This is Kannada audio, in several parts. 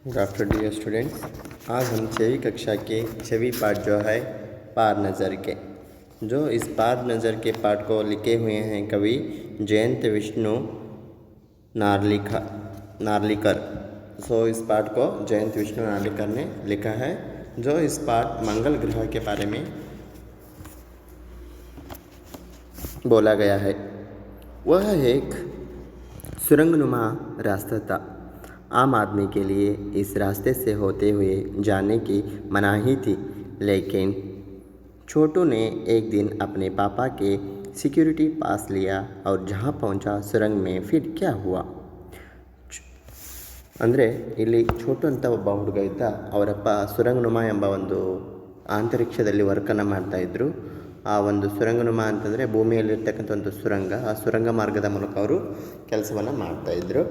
Good after dear students. आज हम 6वीं कक्षा के 6वीं पाठ जो है पार नज़र के, जो इस पार नज़र के पाठ को लिखे हुए हैं कवि जयंत विष्णु नार्लिकर। इस पाठ को जयंत विष्णु नार्लिकर ने लिखा है। जो इस पाठ मंगल ग्रह के बारे में बोला गया है। वह एक सुरंगनुमा रास्ता था। आम आदमी के लिए इस रास्ते से होते हुए जाने की मनाही थी, लेकिन छोटू ने एक दिन अपने पापा के सिक्योरिटी पास लिया और जहाँ पहुँचा सुरंग में फिर क्या हुआ ಅಂದರೆ ಇಲ್ಲಿ ಛೋಟು ಅಂತ ಒಬ್ಬ ಹುಡುಗ ಇದ್ದ. ಅವರಪ್ಪ ಸುರಂಗನುಮ ಎಂಬ ಒಂದು ಅಂತರಿಕ್ಷದಲ್ಲಿ ವರ್ಕನ್ನು ಮಾಡ್ತಾಯಿದ್ರು. ಆ ಒಂದು ಸುರಂಗನುಮ ಅಂತಂದರೆ ಭೂಮಿಯಲ್ಲಿರ್ತಕ್ಕಂಥ ಒಂದು ಸುರಂಗ. ಆ ಸುರಂಗ ಮಾರ್ಗದ ಮೂಲಕ ಅವರು ಕೆಲಸವನ್ನು ಮಾಡ್ತಾಯಿದ್ರು.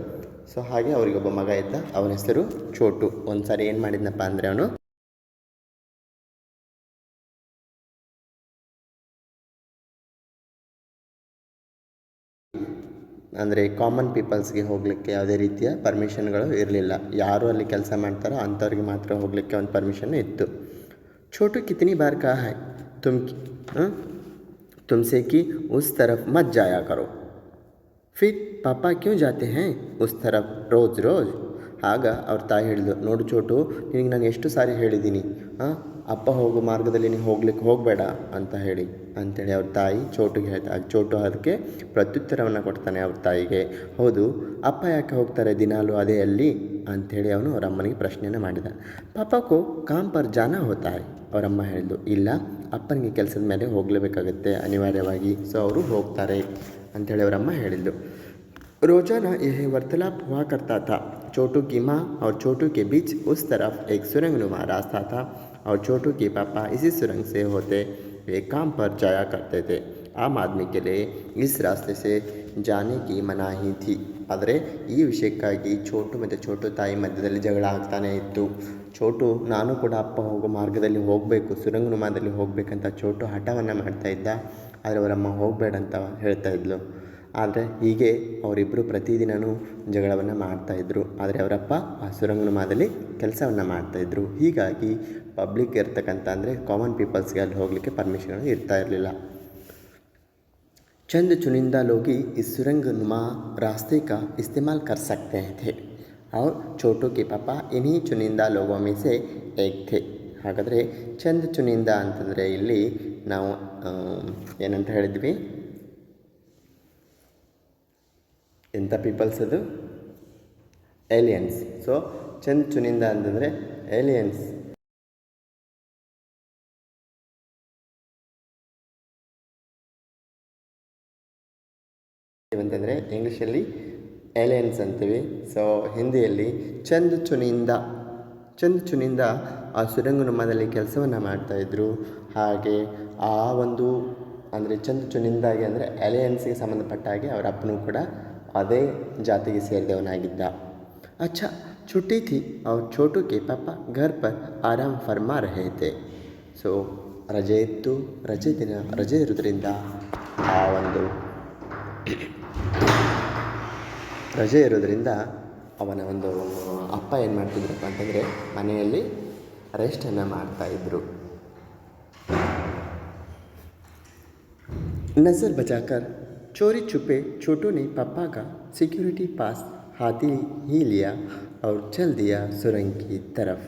ಹಾಗೆ ಅವರಿಗೊಬ್ಬ ಮಗ ಇದ್ದ, ಅವನ ಹೆಸರು ಛೋಟು. ಒಂದು ಸಾರಿ ಏನು ಮಾಡಿದ್ನಪ್ಪ ಅಂದರೆ ಅವನು ಅಂದರೆ ಕಾಮನ್ ಪೀಪಲ್ಸ್ಗೆ ಹೋಗಲಿಕ್ಕೆ ಯಾವುದೇ ರೀತಿಯ ಪರ್ಮಿಷನ್ಗಳು ಇರಲಿಲ್ಲ. ಯಾರು ಅಲ್ಲಿ ಕೆಲಸ ಮಾಡ್ತಾರೋ ಅಂಥವ್ರಿಗೆ ಮಾತ್ರ ಹೋಗಲಿಕ್ಕೆ ಒಂದು ಪರ್ಮಿಷನ್ ಇತ್ತು. ಛೋಟು ಕಿತನಿ ಬಾರ್ ಕಹಾ ಹೈ तुमसे कि उस तरफ मत जाया करो, फिर पापा क्यों जाते हैं उस तरफ रोज़ रोज़. ಆಗ ಅವ್ರ ತಾಯಿ ಹೇಳಿದ್ರು, ನೋಡು ಛೋಟು, ನಿನಗೆ ನಾನು ಎಷ್ಟು ಸಾರಿ ಹೇಳಿದ್ದೀನಿ, ಅಪ್ಪ ಹೋಗೋ ಮಾರ್ಗದಲ್ಲಿ ನೀನು ಹೋಗಬೇಡ ಅಂಥೇಳಿ ಅವ್ರ ತಾಯಿ ಛೋಟುಗೆ ಹೇಳ್ತಾರೆ. ಛೋಟು ಅದಕ್ಕೆ ಪ್ರತ್ಯುತ್ತರವನ್ನು ಕೊಡ್ತಾನೆ ಅವ್ರ ತಾಯಿಗೆ. ಹೌದು, ಅಪ್ಪ ಯಾಕೆ ಹೋಗ್ತಾರೆ ದಿನಾಲು ಅದೇ ಅಲ್ಲಿ ಅಂಥೇಳಿ ಅವನು ಅವರ ಅಮ್ಮನಿಗೆ ಪ್ರಶ್ನೆಯನ್ನು ಮಾಡಿದ. ಪಾಪಕ್ಕೂ ಕಾಮ್ ಪರ್ ಜಾನ ಹೋತಾ ಹೈ. ಅವರಮ್ಮ ಹೇಳಿದ್ದು, ಇಲ್ಲ, ಅಪ್ಪನಿಗೆ ಕೆಲಸದ ಮೇಲೆ ಹೋಗಲೇಬೇಕಾಗತ್ತೆ ಅನಿವಾರ್ಯವಾಗಿ, ಅವರು ಹೋಗ್ತಾರೆ ಅಂಥೇಳಿ ಅವರಮ್ಮ ಹೇಳಿದ್ದು. रोज़ाना यह वार्तालाप हुआ करता था. छोटू की माँ और छोटू के बीच उस तरफ एक सुरंगनुमा रास्ता था और छोटू के पापा इसी सुरंग से होते वे काम पर जाया करते थे. आम आदमी के लिए इस रास्ते से जाने की मनाही थी. ಆದರೆ ಈ ವಿಷಯಕ್ಕಾಗಿ ಛೋಟು ಮತ್ತು ಛೋಟು ತಾಯಿ ಮಧ್ಯದಲ್ಲಿ ಜಗಳ ಆಗ್ತಾನೇ ಇತ್ತು. ಛೋಟು, ನಾನು ಕೂಡ ಅಪ್ಪ ಹೋಗೋ ಮಾರ್ಗದಲ್ಲಿ ಹೋಗಬೇಕು, ಸುರಂಗನುಮಾದಲ್ಲಿ ಹೋಗಬೇಕಂತ ಛೋಟು ಹಠವನ್ನು ಮಾಡ್ತಾಯಿದ್ದ. ಆದರೆ ಅವರಮ್ಮ ಹೋಗಬೇಡ ಅಂತ ಹೇಳ್ತಾ ಇದ್ಲು. ಆದರೆ ಹೀಗೆ ಅವರಿಬ್ಬರು ಪ್ರತಿದಿನವೂ ಜಗಳವನ್ನು ಮಾಡ್ತಾಯಿದ್ರು. ಆದರೆ ಅವರಪ್ಪ ಆ ಸುರಂಗನುಮಾದಲ್ಲಿ ಕೆಲಸವನ್ನು ಮಾಡ್ತಾಯಿದ್ರು. ಹೀಗಾಗಿ ಪಬ್ಲಿಕ್ ಇರ್ತಕ್ಕಂಥ ಅಂದರೆ ಕಾಮನ್ ಪೀಪಲ್ಸ್ಗೆ ಅಲ್ಲಿ ಹೋಗಲಿಕ್ಕೆ ಪರ್ಮಿಷನ್ ಇರ್ತಾ ಇರಲಿಲ್ಲ. चंद चुनिंदा लोग ही इस सुरंगनुमा रास्ते का इस्तेमाल कर सकते थे और छोटू के पापा इन्हीं चुनिंदा लोगों में से एक थे. ಹಾಗಾದರೆ ಚಂದ್ ಚುನಿಂದ ಅಂತಂದರೆ ಇಲ್ಲಿ ನಾವು ಏನಂತ ಹೇಳಿದ್ವಿ, ಎಂಥ ಪೀಪಲ್ಸ್ ಅದು? ಏಲಿಯನ್ಸ್. ಚಂದ್ ಚುನಿಂದ ಅಂತಂದರೆ ಏಲಿಯನ್ಸ್. ಅಂತಂದರೆ ಇಂಗ್ಲೀಷಲ್ಲಿ ಏಲಿಯನ್ಸ್ ಅಂತೀವಿ. ಹಿಂದಿಯಲ್ಲಿ ಚಂದ್ ಚುನಿಂದ ಆ ಸುರಂಗನುಮಾದಲ್ಲಿ ಕೆಲಸವನ್ನು ಮಾಡ್ತಾಯಿದ್ರು. ಹಾಗೆ ಆ ಒಂದು ಅಂದರೆ ಚಂದ್ ಚುನಿಂದಾಗೆ ಅಂದರೆ ಏಲಿಯನ್ಸ್ಗೆ ಸಂಬಂಧಪಟ್ಟ ಹಾಗೆ ಅವರ ಅಪ್ಪನೂ ಕೂಡ ಅದೇ ಜಾತಿಗೆ ಸೇರಿದವನಾಗಿದ್ದ. अच्छा, छुट्टी थी और छोटू के पापा घर पर आराम फरमा रहे थे. ರಜೆ ಇತ್ತು. ರಜೆ ಇರೋದ್ರಿಂದ ಅವನ ಒಂದು ಅಪ್ಪ ಏನು ಮಾಡ್ತಿದ್ರಪ್ಪ ಅಂತಂದರೆ ಮನೆಯಲ್ಲಿ ರೆಸ್ಟನ್ನು ಮಾಡ್ತಾಯಿದ್ರು. नज़र बचाकर चोरी छुपे छोटू ने पापा का सिक्योरिटी पास हाथी ही लिया और चल दिया सुरंग की तरफ.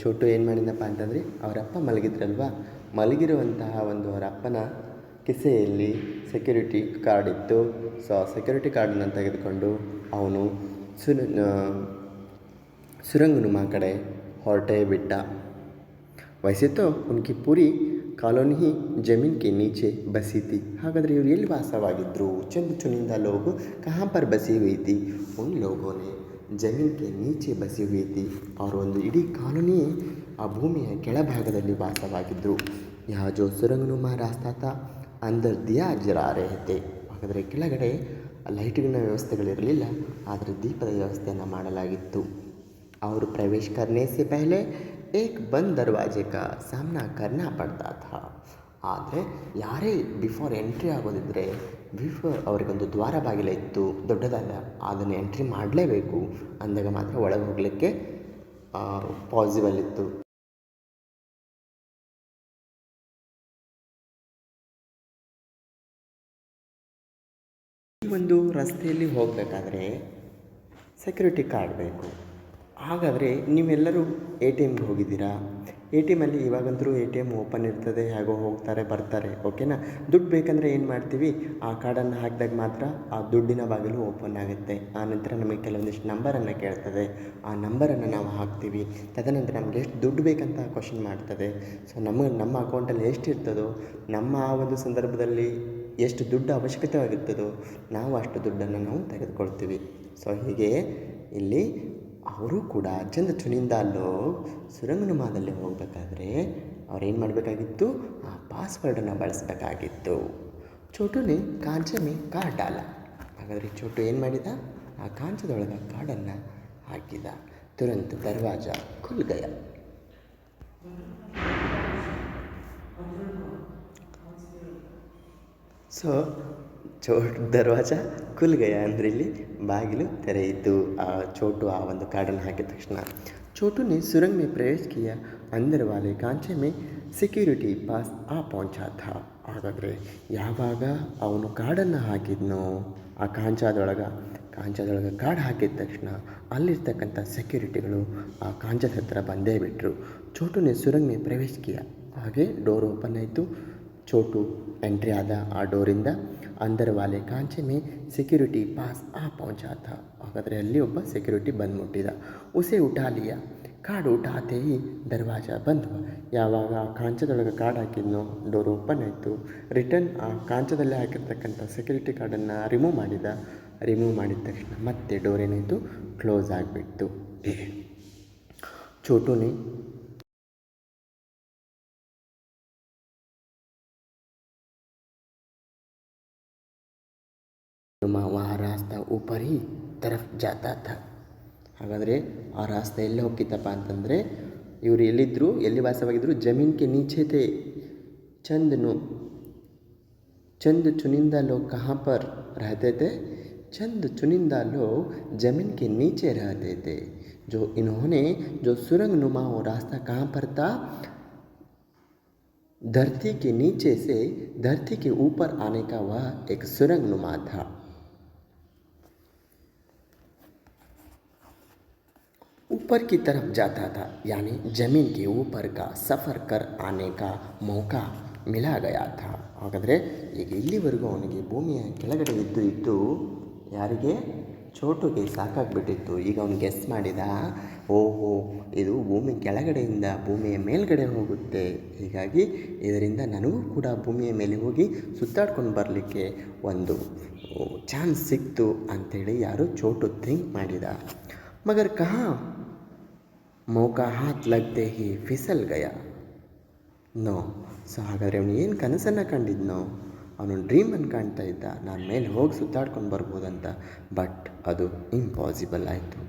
ಛೋಟು ಏನು ಮಾಡಿದಪ್ಪ ಅಂತಂದರೆ ಅವರಪ್ಪ ಮಲಗಿದ್ರಲ್ವ, ಮಲಗಿರುವಂತಹ ಒಂದು ಅವರ ಅಪ್ಪನ ಕಿಸೆಯಲ್ಲಿ ಸೆಕ್ಯೂರಿಟಿ ಕಾರ್ಡ್ ಇತ್ತು. ಸೆಕ್ಯೂರಿಟಿ ಕಾರ್ಡನ್ನು ತೆಗೆದುಕೊಂಡು ಅವನು ಸುರಂಗನುಮಾ ಕಡೆ ಹೊರಟೇ ಬಿಟ್ಟ. वैसे तो उनकी पूरी ಕಾಲೋನಿ ही जमीन के नीचे बसी थी. ಹಾಗಾದರೆ ಇವರು ಎಲ್ಲಿ ವಾಸವಾಗಿದ್ದರು? ಚಂದ್ ಚುನಿಂದ ಲೋಗು ಕहाँ पर बसी हुई थी? उन लोगों ने ಜಮೀನ್ ಕೆ ನೀಚೆ ಬಸಿ ಹುಯಿ ಥಿ. ಅವರು ಒಂದು ಇಡೀ ಕಾಲೋನಿಯೇ ಆ ಭೂಮಿಯ ಕೆಳಭಾಗದಲ್ಲಿ ವಾಸವಾಗಿದ್ದರು. ಯಾ ಜೋ ಸುರಂಗನುಮಾ ರಾಸ್ತಾ ತಾ ಅಂದರ್ ದಿಯಾ ಜರಾ ರಹೆ ಥೆ. ಹಾಗಾದರೆ ಕೆಳಗಡೆ ಲೈಟಿನ ವ್ಯವಸ್ಥೆಗಳಿರಲಿಲ್ಲ, ಆದರೆ ದೀಪದ ವ್ಯವಸ್ಥೆಯನ್ನು ಮಾಡಲಾಗಿತ್ತು. ಅವರು ಪ್ರವೇಶ करने से पहले एक बंद दरवाजे का सामना करना पड़ता था. ಆದರೆ ಯಾರೇ ಬಿಫೋರ್ ಎಂಟ್ರಿ ಆಗೋದಿದ್ದರೆ ಅವರಿಗೊಂದು ದ್ವಾರ ಬಾಗಿಲ ಇತ್ತು, ದೊಡ್ಡದಾದ. ಅದನ್ನು ಎಂಟ್ರಿ ಮಾಡಲೇಬೇಕು. ಅಂದಾಗ ಮಾತ್ರ ಒಳಗೆ ಹೋಗಲಿಕ್ಕೆ ಪಾಸಿಬಲ್ ಇತ್ತು. ಈ ಒಂದು ರಸ್ತೆಯಲ್ಲಿ ಹೋಗಬೇಕಾದ್ರೆ ಸೆಕ್ಯೂರಿಟಿ ಕಾರ್ಡ್ ಬೇಕು. ಹಾಗಾದರೆ ನೀವೆಲ್ಲರೂ ಎ ಟಿ ಎಮ್ಗೆ ಹೋಗಿದ್ದೀರಾ? ಎ ಟಿ ಎಮಲ್ಲಿ ಇವಾಗಂತೂ ಎ ಟಿ ಎಮ್ ಓಪನ್ ಇರ್ತದೆ, ಹೇಗೋ ಹೋಗ್ತಾರೆ ಬರ್ತಾರೆ, ಓಕೆನಾ. ದುಡ್ಡು ಬೇಕಂದರೆ ಏನು ಮಾಡ್ತೀವಿ, ಆ ಕಾರ್ಡನ್ನು ಹಾಕಿದಾಗ ಮಾತ್ರ ಆ ದುಡ್ಡಿನ ಬಾಗಿಲು ಓಪನ್ ಆಗುತ್ತೆ. ಆನಂತರ ನಮಗೆ ಕೆಲವೊಂದಿಷ್ಟು ನಂಬರನ್ನು ಕೇಳ್ತದೆ, ಆ ನಂಬರನ್ನು ನಾವು ಹಾಕ್ತೀವಿ. ತದನಂತರ ನಮಗೆ ಎಷ್ಟು ದುಡ್ಡು ಬೇಕಂತ ಕ್ವಶನ್ ಮಾಡ್ತದೆ. ಸೊ ನಮ್ಮ ಅಕೌಂಟಲ್ಲಿ ಎಷ್ಟಿರ್ತದೋ, ನಮ್ಮ ಆ ಒಂದು ಸಂದರ್ಭದಲ್ಲಿ ಎಷ್ಟು ದುಡ್ಡು ಅವಶ್ಯಕತೆಯಾಗುತ್ತದೋ ನಾವು ಅಷ್ಟು ದುಡ್ಡನ್ನು ನಾವು ತೆಗೆದುಕೊಳ್ತೀವಿ. ಸೊ ಹೀಗೆ ಇಲ್ಲಿ ಅವರು ಕೂಡ ಚಂದ ಚುನಿಂದ ಸುರಂಗನುಮಾದಲ್ಲಿ ಹೋಗಬೇಕಾದ್ರೆ ಅವ್ರೇನು ಮಾಡಬೇಕಾಗಿತ್ತು, ಆ ಪಾಸ್ವರ್ಡನ್ನು ಬಳಸಬೇಕಾಗಿತ್ತು. ಚೋಟುನೇ ಕಾಂಚೆ ಕಾರ್ಡ್ ಡಾಲ. ಹಾಗಾದರೆ ಚೋಟು ಏನು ಮಾಡಿದ, ಆ ಕಾಂಚದೊಳಗೆ ಕಾರ್ಡನ್ನು ಹಾಕಿದ. ತುರಂತ ದರ್ವಾಜ ಖುಲ್ ಗಯ. ಸೊ ದರ್ವಾಜ ಖುಲ್ ಗಯ ಅಂದರೆ ಇಲ್ಲಿ ಬಾಗಿಲು ತೆರೆಯಿತು. ಆ ಚೋಟು ಆ ಒಂದು ಕಾರ್ಡನ್ನು ಹಾಕಿದ ತಕ್ಷಣ ಚೋಟುನೇ ಸುರಂಗ್ ಮೇ ಪ್ರವೇಶ ಕಿಯ, ಅಂದರ್ ವಾಲೆ ಕಾಂಚೆ ಮೇ ಸೆಕ್ಯೂರಿಟಿ ಪಾಸ್ ಆ ಪਹੁಂಚಾ ಥಾ. ಹಾಗಾದರೆ ಯಾವಾಗ ಅವನು ಕಾರ್ಡನ್ನು ಹಾಕಿದ್ನೋ, ಆ ಕಾಂಚದೊಳಗೆ ಕಾರ್ಡ್ ಹಾಕಿದ ತಕ್ಷಣ ಅಲ್ಲಿರ್ತಕ್ಕಂಥ ಸೆಕ್ಯೂರಿಟಿಗಳು ಆ ಕಾಂಚದ ಹತ್ರ ಬಂದೇ ಬಿಟ್ಟರು. ಚೋಟುನೇ ಸುರಂಗ್ ಮೇ ಪ್ರವೇಶ ಕಿಯ. ಹಾಗೆ ಡೋರ್ ಓಪನ್ ಆಯಿತು. ಚೋಟು ಎಂಟ್ರಿ ಆದ ಆ ಡೋರಿಂದ. ಅಂದರ್ ವಾಲೆ ಕಾಂಚೆ ಮೇ ಸೆಕ್ಯೂರಿಟಿ ಪಾಸ್ ಆ ಪਹੁಂಚಾ ಥಾ. ಹಾಗಾದರೆ ಅಲ್ಲಿ ಒಬ್ಬ ಸೆಕ್ಯೂರಿಟಿ ಬಂದುಬಿಟ್ಟಿದ. ಉಸೆ ಉಠಾಲಿಯ, ಕಾರ್ಡ್ ಉಠಾತೆ ಹಿ ದರ್ವಾಜ ಬಂದ್. ಯಾವಾಗ ಆ ಕಾಂಚದೊಳಗೆ ಕಾರ್ಡ್ ಹಾಕಿದ್ನೋ, ಡೋರ್ ಓಪನ್ ಆಯಿತು. ರಿಟರ್ನ್ ಆ ಕಾಂಚದಲ್ಲೇ ಹಾಕಿರ್ತಕ್ಕಂಥ ಸೆಕ್ಯೂರಿಟಿ ಕಾರ್ಡನ್ನು ರಿಮೂವ್ ಮಾಡಿದ ತಕ್ಷಣ ಮತ್ತೆ ಡೋರ್ ಏನಾಯಿತು, ಕ್ಲೋಸ್ ಆಗಿಬಿಟ್ಟು. ಚೋಟುನೇ वहाँ रास्ता ऊपर ही तरफ जाता था. ಹಾಗಾದರೆ ಆ ರಾಸ್ತೆ ಎಲ್ಲಿ ಹೋಗ್ತಿತ್ತಪ್ಪ ಅಂತಂದರೆ, ಇವರು ಎಲ್ಲಿ ವಾಸವಾಗಿದ್ದರು, ಜಮೀನ್ಗೆ ನೀಚೆ ಥೇ. चंद चुनिंदा लोग कहाँ पर रहते थे? चंद चुनिंदा लोग जमीन के नीचे रहते थे. जो सुरंग नुमा वो रास्ता कहाँ पर था, धरती के नीचे से धरती के ऊपर आने का वह एक सुरंग नुमा था. ऊपर की तरफ जाता था, यानी ज़मीन के ऊपर का सफ़र कर आने का मौका मिला गया था. ಹಾಗಾದರೆ ಈಗ ಇಲ್ಲಿವರೆಗೂ ಅವನಿಗೆ ಭೂಮಿಯ ಕೆಳಗಡೆ ಇದ್ದು ಯಾರಿಗೆ, ಚೋಟುಗೆ ಸಾಕಾಗ್ಬಿಟ್ಟಿತ್ತು. ಈಗ ಅವನು ಗೆಸ್ ಮಾಡಿದ, ಓಹೋ ಇದು ಭೂಮಿ ಕೆಳಗಡೆಯಿಂದ ಭೂಮಿಯ ಮೇಲ್ಗಡೆ ಹೋಗುತ್ತೆ, ಹೀಗಾಗಿ ಇದರಿಂದ ನನಗೂ ಕೂಡ ಭೂಮಿಯ ಮೇಲೆ ಹೋಗಿ ಸುತ್ತಾಡ್ಕೊಂಡು ಬರಲಿಕ್ಕೆ ಒಂದು ಚಾನ್ಸ್ ಸಿಕ್ತು ಅಂಥೇಳಿ ಯಾರು, ಚೋಟು ಥಿಂಕ್ ಮಾಡಿದ. ಮಗರ್ ಕಹಾ ಮೌಕಾ ಹಾತ್ ಲಗ್ತೆ ಹಿ ಫಿಸಲ್ ಗಯ. ನೋ. ಸೊ ಹಾಗಾದರೆ ಅವನು ಏನು ಕನಸನ್ನು ಕಂಡಿದ್ನೋ, ಅವನು ಡ್ರೀಮನ್ನು ಕಾಣ್ತಾ ಇದ್ದ, ನಾನು ಮೇಲೆ ಹೋಗಿ ಸುತ್ತಾಡ್ಕೊಂಡು ಬರ್ಬೋದಂತ. ಬಟ್ ಅದು ಇಂಪಾಸಿಬಲ್ ಆಯಿತು.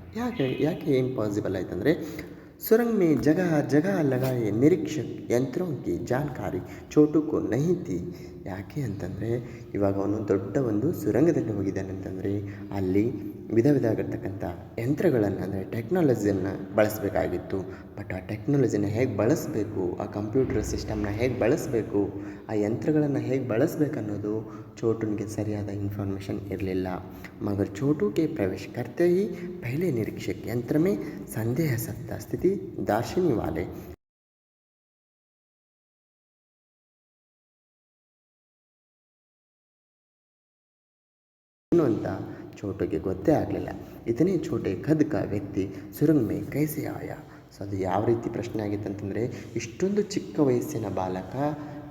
ಯಾಕೆ ಇಂಪಾಸಿಬಲ್ ಆಯಿತು ಅಂದರೆ, सुरंग में जगह जगह लगाए निरीक्षक यंत्रों की जानकारी ಚೋಟು ಕೋ ನಹಿ ಥಿ. ಯಾಕೆ ಅಂತಂದರೆ, ಇವಾಗ ಅವನು ದೊಡ್ಡ ಒಂದು ಸುರಂಗದಲ್ಲಿ ಹೋಗಿದ್ದಾನೆ ಅಂತಂದರೆ ಅಲ್ಲಿ ವಿಧ ಆಗಿರ್ತಕ್ಕಂಥ ಯಂತ್ರಗಳನ್ನು ಅಂದರೆ ಟೆಕ್ನಾಲಜಿಯನ್ನು ಬಳಸಬೇಕಾಗಿತ್ತು. ಬಟ್ ಆ ಟೆಕ್ನಾಲಜಿನ ಹೇಗೆ ಬಳಸಬೇಕು, ಆ ಕಂಪ್ಯೂಟರ್ ಸಿಸ್ಟಮ್ನ ಹೇಗೆ ಬಳಸಬೇಕು, ಆ ಯಂತ್ರಗಳನ್ನು ಹೇಗೆ ಬಳಸಬೇಕನ್ನೋದು ಚೋಟುನಿಗೆ ಸರಿಯಾದ ಇನ್ಫಾರ್ಮೇಷನ್ ಇರಲಿಲ್ಲ. मगर छोटू के प्रवेश करते ही पहले निरीक्षक यंत्र में संदेह सत्ता स्थिति दार्शनी वाले ಏನು ಅಂತ ಚೋಟುಗೆ ಗೊತ್ತೇ ಆಗಲಿಲ್ಲ. ಇತನೇ ಛೋಟೆ ಖದ್ ಕಾ ವ್ಯಕ್ತಿ ಸುರಂಗ್ ಮೇ ಕೈಸೆ ಆಯ. ಸೊ ಅದು ಯಾವ ರೀತಿ ಪ್ರಶ್ನೆ ಆಗಿತ್ತು ಅಂತಂದರೆ, ಇಷ್ಟೊಂದು ಚಿಕ್ಕ ವಯಸ್ಸಿನ ಬಾಲಕ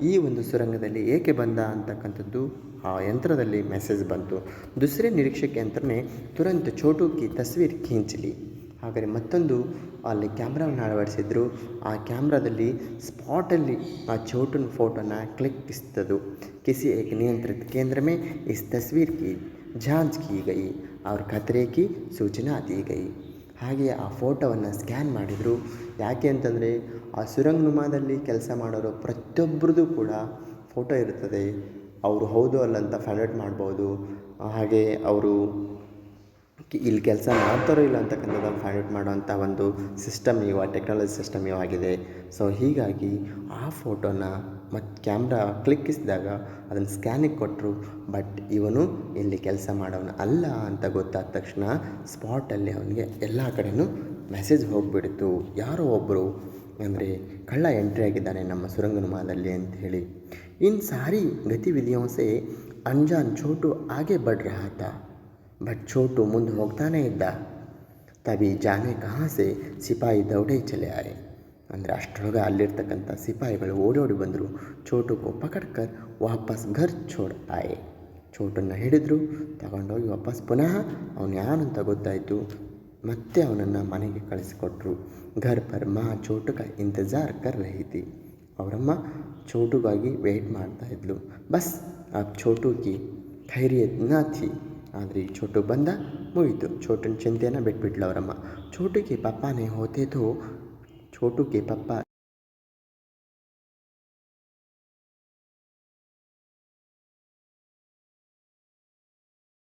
ಈ ಒಂದು ಸುರಂಗದಲ್ಲಿ ಏಕೆ ಬಂದ ಅಂತಕ್ಕಂಥದ್ದು ಆ ಯಂತ್ರದಲ್ಲಿ ಮೆಸೇಜ್ ಬಂತು. ದುಸರೆ ನಿರೀಕ್ಷಕ ಯಂತ್ರನೇ ತುರಂತ ಚೋಟು ಕಿ ತಸ್ವೀರ್ ಖೀಂಚಲಿ. ಹಾಗಾದರೆ ಮತ್ತೊಂದು ಅಲ್ಲಿ ಕ್ಯಾಮ್ರಾವನ್ನು ಅಳವಡಿಸಿದ್ರು. ಆ ಕ್ಯಾಮ್ರಾದಲ್ಲಿ ಸ್ಪಾಟಲ್ಲಿ ಆ ಚೋಟನ ಫೋಟೋನ ಕ್ಲಿಕ್ಕಿಸ್ತದು. ಕಿಸಿ ಏಕ ನಿಯಂತ್ರಿತ ಕೇಂದ್ರ ಮೇ ಇಸ್ ತಸ್ವೀರ್ ಕಿ ಜಾಂಚ್ ಕಿ ಗೈ ಅವ್ರ ಖತರೆ ಕಿ ಸೂಚನಾ ದಿ ಗೈ. ಹಾಗೆ ಆ ಫೋಟೋವನ್ನು ಸ್ಕ್ಯಾನ್ ಮಾಡಿದರು. ಯಾಕೆ ಅಂತಂದರೆ, ಆ ಸುರಂಗ್ ನುಮಾದಲ್ಲಿ ಕೆಲಸ ಮಾಡೋರು ಪ್ರತಿಯೊಬ್ಬರದ್ದು ಕೂಡ ಫೋಟೋ ಇರ್ತದೆ. ಅವರು ಹೌದು ಅಲ್ಲ ಅಂತ ಫೈಂಡ್ ಔಟ್ ಮಾಡ್ಬೋದು. ಹಾಗೆ ಅವರು ಇಲ್ಲಿ ಕೆಲಸ ಮಾಡ್ತಾರೋ ಇಲ್ಲ ಅಂತಕ್ಕಂಥದ್ದನ್ನು ಫೈಂಡ್ ಔಟ್ ಮಾಡುವಂಥ ಒಂದು ಸಿಸ್ಟಮ್ ಇವಾಗ ಟೆಕ್ನಾಲಜಿ ಸಿಸ್ಟಮ್ ಇವಾಗಿದೆ. ಸೊ ಹೀಗಾಗಿ ಆ ಫೋಟೋನ ಮತ್ತು ಕ್ಯಾಮ್ರಾ ಕ್ಲಿಕ್ಕಿಸಿದಾಗ ಅದನ್ನು ಸ್ಕ್ಯಾನಿಗೆ ಕೊಟ್ಟರು. ಬಟ್ ಇವನು ಇಲ್ಲಿ ಕೆಲಸ ಮಾಡೋನು ಅಲ್ಲ ಅಂತ ಗೊತ್ತಾದ ತಕ್ಷಣ ಸ್ಪಾಟಲ್ಲಿ ಅವನಿಗೆ ಎಲ್ಲ ಕಡೆಯೂ ಮೆಸೇಜ್ ಹೋಗಿಬಿಡ್ತು, ಯಾರೋ ಒಬ್ಬರು ಅಂದರೆ ಕಳ್ಳ ಎಂಟ್ರಿ ಆಗಿದ್ದಾನೆ ನಮ್ಮ ಸುರಂಗನುಮಾದಲ್ಲಿ ಅಂತ ಹೇಳಿ. इन सारी गतिविधियों से अनजान छोटू आगे बढ़ रहा था. बट छोटू ಮುಂದೆ ಹೋಗ್ತಾನೇ ಇದ್ದ. ತभी जाने कहाँ से सिपाही दौड़े चले आए. ಅಂದರೆ ಅಷ್ಟರೊಳಗೆ ಅಲ್ಲಿರ್ತಕ್ಕಂಥ ಸಿಪಾಯಿಗಳು ಓಡೋಡಿ ಬಂದರು. ಚೋಟುको पकड़कर वापस घर छोड़ आए. ಚೋಟನ್ನು ಹಿಡಿದ್ರು, ತಗೊಂಡೋಗಿ ವಾಪಸ್ ಪುನಃ ಅವನು ಯಾರು ಅಂತ ಗೊತ್ತಾಯಿತು. ಮತ್ತೆ ಅವನನ್ನು ಮನೆಗೆ ಕಳಿಸಿಕೊಟ್ರು. ಘರ್ ಪರ್ ಮಾ ಚೋಟು ಕಾ ಇಂತಜಾರ್ ಕರ್ ರಹಿ ಥಿ. ಅವರಮ್ಮ ಚೋಟುಗಾಗಿ ವೆಯ್ಟ್ ಮಾಡ್ತಾಯಿದ್ಲು. ಬಸ್ ಆ ಚೋಟುಕಿ ಖೈರಿಯತ್ ನಾ ಥಿ. ಆದರೆ ಈ ಚೋಟು ಬಂದ, ಮುಗೀತು. ಚೋಟನ ಚಿಂತೆಯನ್ನು ಬಿಟ್ಬಿಟ್ಲು ಅವರಮ್ಮ. ಚೋಟುಗೆ ಪಪ್ಪಾನೇ ಹೋತೆ ಥೋ. ಚೋಟುಗೆ ಪಪ್ಪ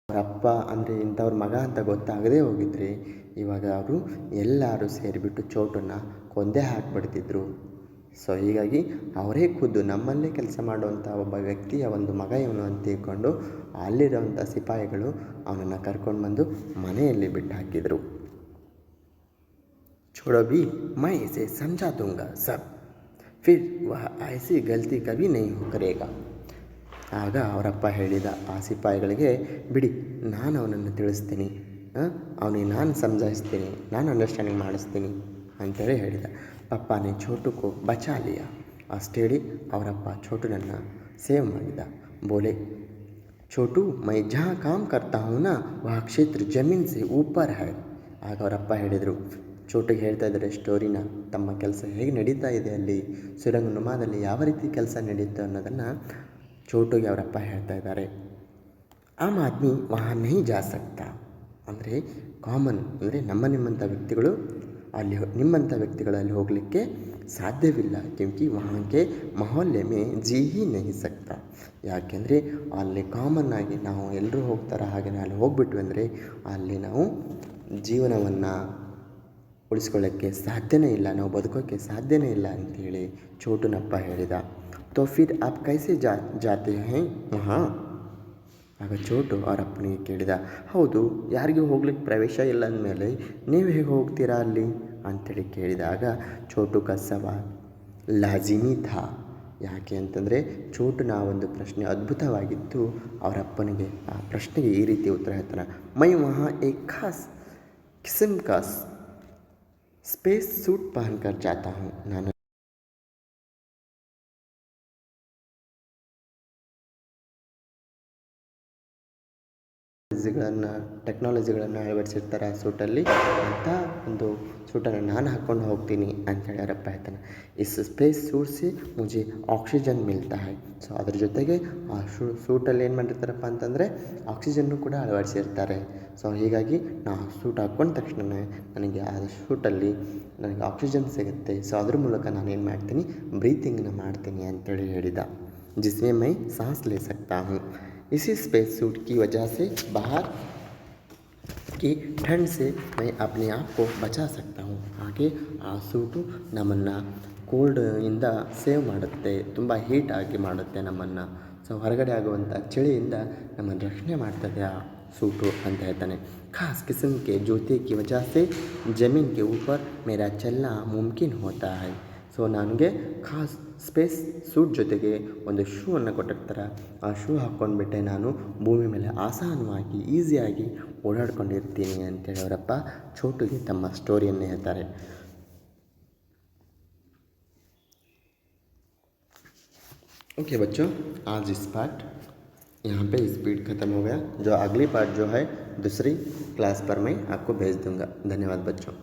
ಅವರಪ್ಪ ಅಂದರೆ ಇಂಥವ್ರ ಮಗ ಅಂತ ಗೊತ್ತಾಗದೇ ಹೋಗಿದ್ರೆ ಇವಾಗ ಅವರು ಎಲ್ಲರೂ ಸೇರಿಬಿಟ್ಟು ಚೋಟನ್ನು ಕೊಂದೇ ಹಾಕಿಬಿಡ್ತಿದ್ರು. ಸೊ ಹೀಗಾಗಿ ಅವರೇ ಖುದ್ದು ನಮ್ಮಲ್ಲೇ ಕೆಲಸ ಮಾಡುವಂಥ ಒಬ್ಬ ವ್ಯಕ್ತಿಯ ಒಂದು ಮಗ ಇವನು ಅಂತ ತಿಳ್ಕೊಂಡು ಅಲ್ಲಿರೋವಂಥ ಸಿಪಾಯಿಗಳು ಅವನನ್ನು ಕರ್ಕೊಂಡು ಬಂದು ಮನೆಯಲ್ಲಿ ಬಿಟ್ಟು ಹಾಕಿದರು. छोड़ो भी मैं इसे समझा दूंगा सब, फिर वह ऐसी गलती कभी नहीं करेगा. ಆಗ ಅವರಪ್ಪ ಹೇಳಿದ ಆ ಸಿಪಾಯಿಗಳಿಗೆ, ಬಿಡಿ ನಾನು ಅವನನ್ನು ತಿಳಿಸ್ತೀನಿ, ಅವನಿಗೆ ನಾನು ಸಮಜಾಯಿಸ್ತೀನಿ, ನಾನು ಅಂಡರ್ಸ್ಟ್ಯಾಂಡಿಂಗ್ ಮಾಡಿಸ್ತೀನಿ ಅಂತೇಳಿ ಹೇಳಿದ. ಪಪ್ಪಾನೇ ಚೋಟುಕೋ ಬಚಾ ಲಿಯ. ಅಷ್ಟೇ ಹೇಳಿ ಅವರಪ್ಪ ಚೋಟುನನ್ನು ಸೇವ್ ಮಾಡಿದ. ಬೋಲೆ ಚೋಟು ಮೈ ಜहाँ काम करता हूँ ना वह क्षेत्र ज़मीन से ऊपर है. ಆಗ ಅವರಪ್ಪ ಹೇಳಿದರು, ಚೋಟಿಗೆ ಹೇಳ್ತಾ ಇದ್ದಾರೆ ಸ್ಟೋರಿನ, ತಮ್ಮ ಕೆಲಸ ಹೇಗೆ ನಡೀತಾ ಇದೆ ಅಲ್ಲಿ ಸುರಂಗನುಮಾದಲ್ಲಿ ಯಾವ ರೀತಿ ಕೆಲಸ ನಡೆಯುತ್ತೆ ಅನ್ನೋದನ್ನು ಚೋಟುಗೆ ಅವರಪ್ಪ ಹೇಳ್ತಾ ಇದ್ದಾರೆ. ಆಮ್ ಆದ್ಮಿ ವಹಾ ನಹೀ ಜಾ ಸಕ್ತಾ. ಅಂದರೆ ಕಾಮನ್ ಅಂದರೆ ನಿಮ್ಮಂಥ ವ್ಯಕ್ತಿಗಳು ನಿಮ್ಮಂಥ ವ್ಯಕ್ತಿಗಳು ಅಲ್ಲಿ ಹೋಗಲಿಕ್ಕೆ ಸಾಧ್ಯವಿಲ್ಲ. ಕ್ಯೂಂಕಿ ವಹಾಂಗೆ ಮೊಹಲ್ಲೆ ಮೇ ಜೀ ಹಿ ನಹೀ ಸಕ್ತಾ. ಯಾಕೆಂದರೆ ಅಲ್ಲಿ ಕಾಮನ್ ಆಗಿ ನಾವು ಎಲ್ಲರೂ ಹೋಗ್ತಾರೆ, ಹಾಗೆಯೇ ಅಲ್ಲಿ ಹೋಗ್ಬಿಟ್ವಿ ಅಂದರೆ ಅಲ್ಲಿ ನಾವು ಜೀವನವನ್ನು ಉಳಿಸ್ಕೊಳ್ಳೋಕ್ಕೆ ಸಾಧ್ಯನೇ ಇಲ್ಲ, ನಾವು ಬದುಕೋಕ್ಕೆ ಸಾಧ್ಯನೇ ಇಲ್ಲ ಅಂಥೇಳಿ ಚೋಟುನಪ್ಪ ಹೇಳಿದ. ತೋ ಫಿರ್ ಆಪ್ ಕೈಸೆ ಜಾತೆ ಹೈ ವಹಾ. ಆಗ ಚೋಟು ಅವರಪ್ಪನಿಗೆ ಕೇಳಿದ, ಹೌದು ಯಾರಿಗೂ ಹೋಗ್ಲಿಕ್ಕೆ ಪ್ರವೇಶ ಇಲ್ಲ ಅಂದಮೇಲೆ ನೀವು ಹೇಗೆ ಹೋಗ್ತೀರಾ ಅಲ್ಲಿ ಅಂಥೇಳಿ ಕೇಳಿದಾಗ ಚೋಟು ಕ ಸವಾಲ್ ಲಾಜಿಮಿ ಥಾ. ಯಾಕೆ ಅಂತಂದರೆ ಚೋಟುನ ಒಂದು ಪ್ರಶ್ನೆ ಅದ್ಭುತವಾಗಿತ್ತು. ಅವರಪ್ಪನಿಗೆ ಆ ಪ್ರಶ್ನೆಗೆ ಈ ರೀತಿ ಉತ್ತರ ಹೇಳ್ತಾನೆ, ಮೈ ವಹಾ ಏಕ್ ಖಾಸ್ ಕಿಸ್ಮ್ ಕಾ ಸ್ಪೇಸ್ ಸೂಟ್ ಪಹನ್ ಕರ್ ಜಾತಾ ಹೂँ. ನಾನು ಟೆಕ್ನಾಲಜಿಗಳನ್ನು ಅಳವಡಿಸಿರ್ತಾರೆ ಆ ಸೂಟಲ್ಲಿ, ಅಂಥ ಒಂದು ಸೂಟನ್ನು ನಾನು ಹಾಕ್ಕೊಂಡು ಹೋಗ್ತೀನಿ ಅಂಥೇಳಿ ಅವರಪ್ಪ ಹೇಳ್ತಾನೆ. ಇಸ್ ಸ್ಪೇಸ್ ಸೂಟ್ ಸೆ ಮುझे ಆಕ್ಸಿಜನ್ ಮಿಲ್ತಾ ಹೈ. ಸೊ ಅದ್ರ ಜೊತೆಗೆ ಆ ಸೂಟಲ್ಲಿ ಏನು ಮಾಡಿರ್ತಾರಪ್ಪ ಅಂತಂದರೆ ಆಕ್ಸಿಜನ್ನು ಕೂಡ ಅಳವಡಿಸಿರ್ತಾರೆ. ಸೊ ಹೀಗಾಗಿ ನಾವು ಸೂಟ್ ಹಾಕ್ಕೊಂಡ ತಕ್ಷಣ ನನಗೆ ಆ ಸೂಟಲ್ಲಿ ನನಗೆ ಆಕ್ಸಿಜನ್ ಸಿಗುತ್ತೆ. ಸೊ ಅದ್ರ ಮೂಲಕ ನಾನು ಏನು ಮಾಡ್ತೀನಿ, ಬ್ರೀತಿಂಗನ್ನ ಮಾಡ್ತೀನಿ ಅಂತೇಳಿ ಹೇಳಿದ. ಜಿಸ್ಮೆ ಮೈ ಸಾಸ್ ಲೇ ಸಕ್ತಾ ಹೂँ. इसी स्पेस सूट की वजह से बाहर की ठंड से मैं अपने आप को बचा सकता हूँ. ಹಾಗೆ ಆ ಸೂಟು ನಮ್ಮನ್ನು ಕೋಲ್ಡ್ ಇಂದ ಸೇವ್ ಮಾಡುತ್ತೆ, ತುಂಬ ಹೀಟ್ ಆಗಿ ಮಾಡುತ್ತೆ ನಮ್ಮನ್ನು. ಸೊ ಹೊರಗಡೆ ಆಗುವಂಥ ಚಳಿಯಿಂದ ನಮ್ಮನ್ನು ರಕ್ಷಣೆ ಮಾಡ್ತದೆ ಆ सूटू ಅಂತ ಹೇಳ್ತಾನೆ. खास किस्म के जूते की वजह से ज़मीन के ऊपर मेरा चलना मुमकिन होता है. ಸೊ ನನಗೆ ಖಾಸ್ ಸ್ಪೇಸ್ ಸೂಟ್ ಜೊತೆಗೆ ಒಂದು ಶೂ ಅನ್ನು ಕೊಟ್ಟಿರ್ತಾರೆ. ಆ ಶೂ ಹಾಕ್ಕೊಂಡ್ಬಿಟ್ಟೆ ನಾನು ಭೂಮಿ ಮೇಲೆ ಆಸಾನವಾಗಿ ಈಸಿಯಾಗಿ ಓಡಾಡ್ಕೊಂಡಿರ್ತೀನಿ ಅಂತೇಳಿ ಅವರಪ್ಪ ಚೋಟುಗೆ ತಮ್ಮ ಸ್ಟೋರಿಯನ್ನು ಹೇಳ್ತಾರೆ. ओके बच्चों, आज इस पार्ट यहाँ पे स्पीड ख़त्म हो गया. जो अगली पार्ट जो है दूसरी क्लास पर मैं आपको भेज दूँगा. धन्यवाद बच्चों.